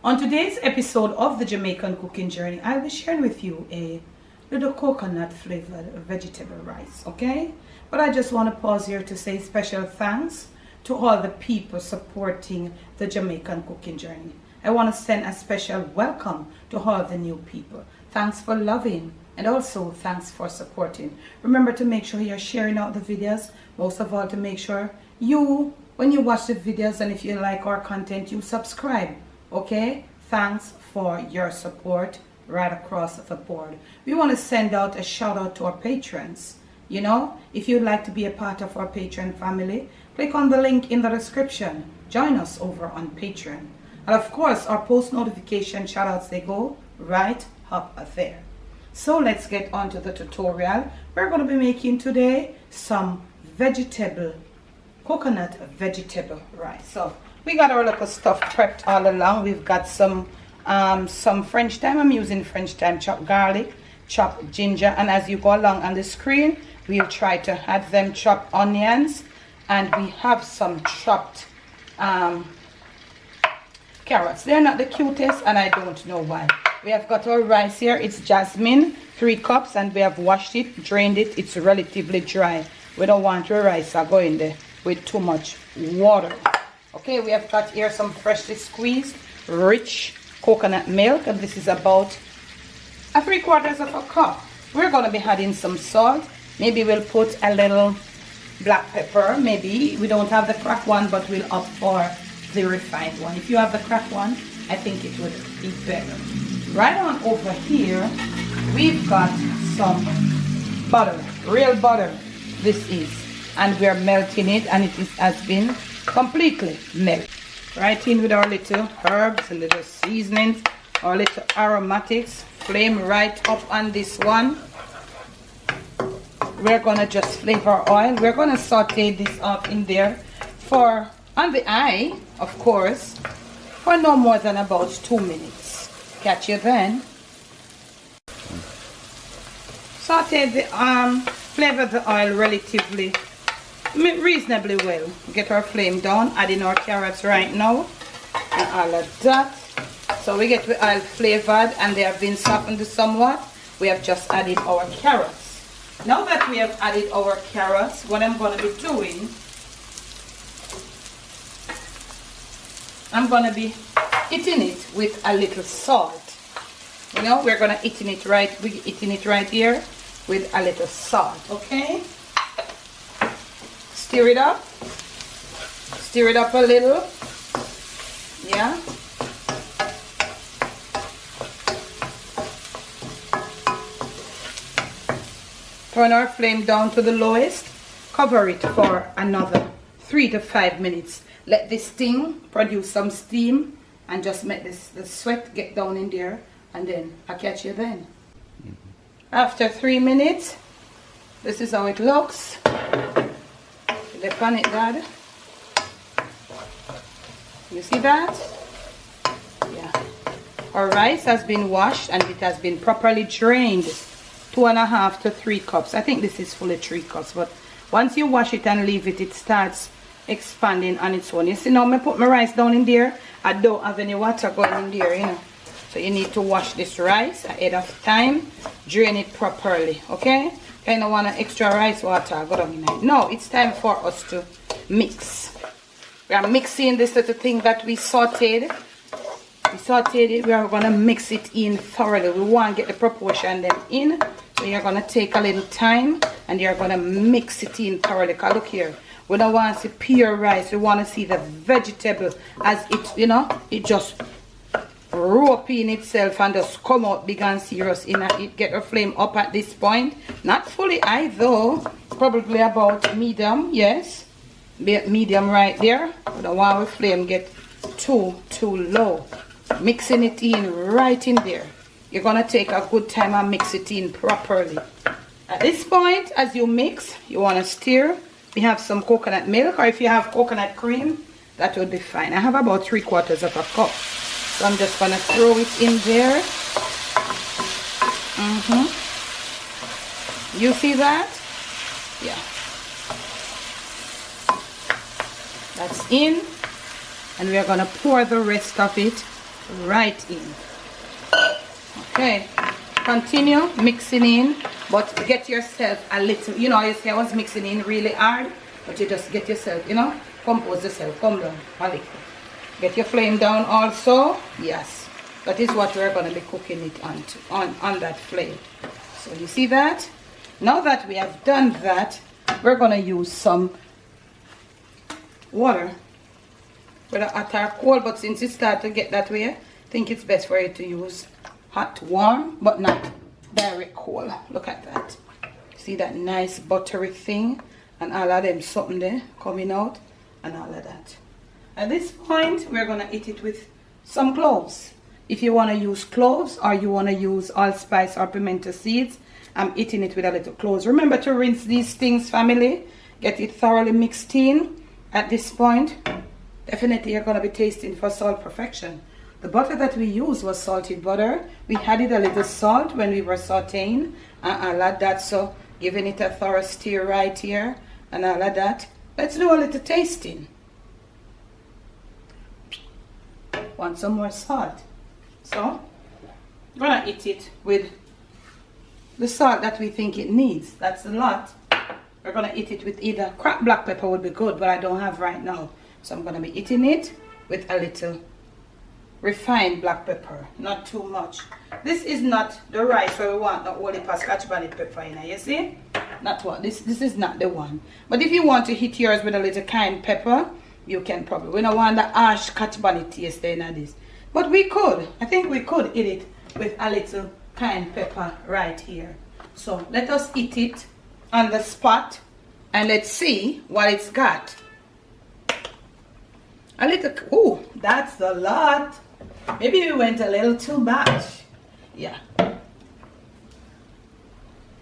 On today's episode of the Jamaican Cooking Journey, I'll be sharing with you a little coconut flavored vegetable rice, okay? But I just want to pause here to say special thanks to all the people supporting the Jamaican Cooking Journey. I want to send a special welcome to all the new people. Thanks for loving and also thanks for supporting. Remember to make sure you're sharing out the videos. Most of all, to make sure you, when you watch the videos and if you like our content, you subscribe, okay? Thanks for your support right across the board. We want to send out a shout out to our patrons. You know, if you'd like to be a part of our Patreon family, click on the link in the description. Join us over on Patreon. And of course, our post notification shout outs, they go right up there. So let's get on to the tutorial. We're going to be making today some coconut vegetable rice. So we got our little stuff prepped all along. We've got some French thyme. I'm using French thyme, chopped garlic, chopped ginger, and as you go along on the screen, we'll try to add them chopped onions, and we have some chopped carrots. They're not the cutest, and I don't know why. We have got our rice here. It's jasmine, 3 cups, and we have washed it, drained it. It's relatively dry. We don't want our rice to go in there with too much water. Okay, we have got here some freshly squeezed, rich coconut milk, and this is about 3/4 of a cup. We're going to be adding some salt. Maybe we'll put a little black pepper. Maybe we don't have the cracked one, but we'll opt for the refined one. If you have the cracked one, I think it would be better. Right on over here, we've got some butter, real butter. This is, and we're melting it, and has been completely melted. Right in with our little herbs, a little seasonings, our little aromatics. Flame right up on this one. We're gonna just flavor oil. We're gonna saute this up in there for, on the eye, of course, for no more than about 2 minutes. Catch you then. Saute the flavor the oil relatively reasonably well. Get our flame down, adding our carrots right now and all of that. So we get the oil flavored and they have been softened somewhat. We have just added our carrots. Now that we have added our carrots, what I'm going to be doing, I'm going to be eating it with a little salt. You know, we're going to eating it right here with a little salt, okay? Stir it up a little, yeah. Turn our flame down to the lowest, cover it for another 3 to 5 minutes. Let this thing produce some steam and just make the sweat get down in there, and then I'll catch you then. After 3 minutes, this is how it looks. Look on it, Dad. You see that? Yeah. Our rice has been washed and it has been properly drained. 2.5 to 3 cups. I think this is fully 3 cups, but once you wash it and leave it, it starts expanding on its own. You see now, I put my rice down in there. I don't have any water going in there, you know. So you need to wash this rice ahead of time, drain it properly, okay? I don't want extra rice water go down in it. No, it's time for us to mix. We are mixing this little thing that we sauteed. We sauteed it. We are going to mix it in thoroughly. We want to get the proportion them in. So you're going to take a little time and you're going to mix it in thoroughly. Because look here, we don't want to see pure rice. We want to see the vegetable as it, you know, it just rope in itself and just come out big and serious in it. Get the flame up at this point. Not fully high though. Probably about medium, yes. Medium right there. We don't want the flame get too low. Mixing it in right in there. You're going to take a good time and mix it in properly. At this point, as you mix, you want to stir. We have some coconut milk, or if you have coconut cream, that would be fine. I have about 3/4 of a cup. So I'm just going to throw it in there. You see that? Yeah. That's in. And we are going to pour the rest of it right in. Okay, continue mixing in, but get yourself a little, you know, you see I was mixing in really hard, but you just get yourself, you know, compose yourself, come down a little. Get your flame down also. Yes, that is what we're going to be cooking it on that flame. So you see that? Now that we have done that, we're going to use some water, whether hot or cold, but since it started to get that way, I think it's best for you to use hot, warm, but not direct cold. Look at that. See that nice buttery thing and all of them something there coming out and all of that. At this point, we're going to eat it with some cloves. If you want to use cloves or you want to use allspice or pimento seeds, I'm eating it with a little cloves. Remember to rinse these things, family. Get it thoroughly mixed in. At this point, definitely you're going to be tasting for salt perfection. The butter that we used was salted butter. We added a little salt when we were sauteing and all of that. So giving it a thorough stir right here and all of that. Let's do a little tasting. Want some more salt? So I'm gonna eat it with the salt that we think it needs. That's a lot. We're gonna eat it with either cracked black pepper would be good, but I don't have right now. So I'm gonna be eating it with a little refined black pepper, not too much. This is not the rice where we want not only scotch bonnet pepper in it, you see? Not what this is not the one. But if you want to hit yours with a little cayenne pepper, you can probably. We don't want the harsh scotch bonnet taste in this. But we could, I think we could eat it with a little cayenne pepper right here. So let us eat it on the spot and let's see what it's got. A little, oh, that's a lot. Maybe we went a little too much. Yeah.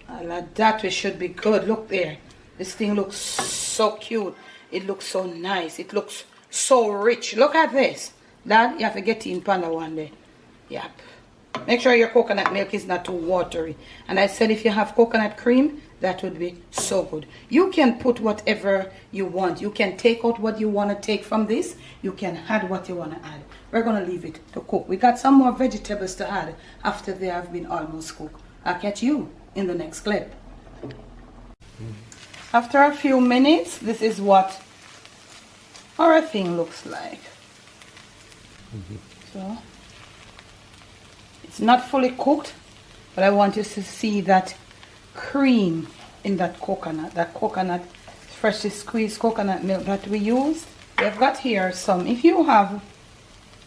I like that, we should be good. Look there. This thing looks so cute. It looks so nice. It looks so rich. Look at this. That you have to get in panda one day. Yep. Make sure your coconut milk is not too watery. And I said if you have coconut cream, that would be so good. You can put whatever you want. You can take out what you want to take from this. You can add what you want to add. We're going to leave it to cook. We got some more vegetables to add after they have been almost cooked. I'll catch you in the next clip. After a few minutes, this is what our thing looks like. So it's not fully cooked, but I want you to see that cream in that coconut freshly squeezed coconut milk that we used. We've got here some. If you have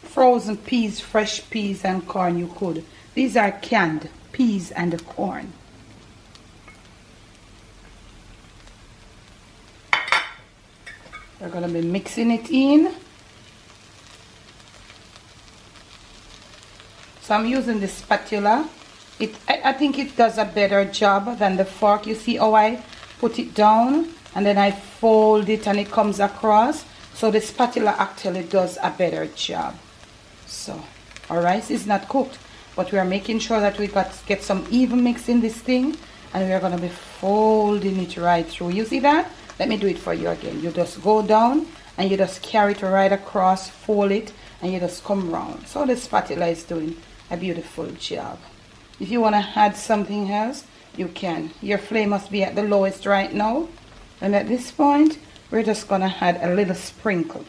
frozen peas, fresh peas and corn, you could. These are canned peas and corn. We're going to be mixing it in. So I'm using the spatula. I think it does a better job than the fork. You see how I put it down and then I fold it and it comes across. So the spatula actually does a better job. So our rice is not cooked, but we are making sure that we get some even mix in this thing, and we are going to be folding it right through. You see that? Let me do it for you again. You just go down and you just carry it right across, fold it, and you just come round. So the spatula is doing a beautiful job. If you want to add something else, you can. Your flame must be at the lowest right now. And at this point, we're just going to add a little sprinkle.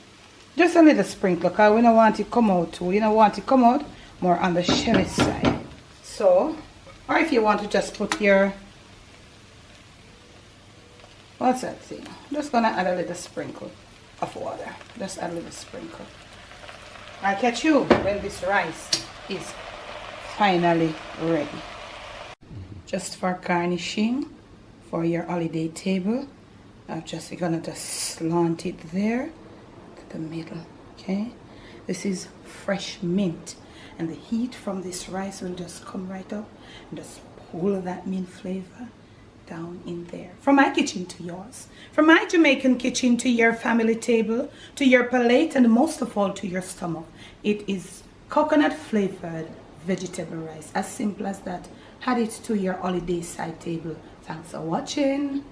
Just a little sprinkle, because we don't want it to come out too. You don't want it to come out more on the shelly side. So, or if you want to just put your, what's that thing? Just going to add a little sprinkle of water. Just add a little sprinkle. I'll catch you when this rice is finally ready. Just for garnishing for your holiday table, I'm just gonna just slant it there to the middle. Okay, this is fresh mint, and the heat from this rice will just come right up and just pull that mint flavor down in there. From my kitchen to yours, from my Jamaican kitchen to your family table, to your plate, and most of all to your stomach. It is coconut flavored vegetable rice. As simple as that. Add it to your holiday side table. Thanks for watching.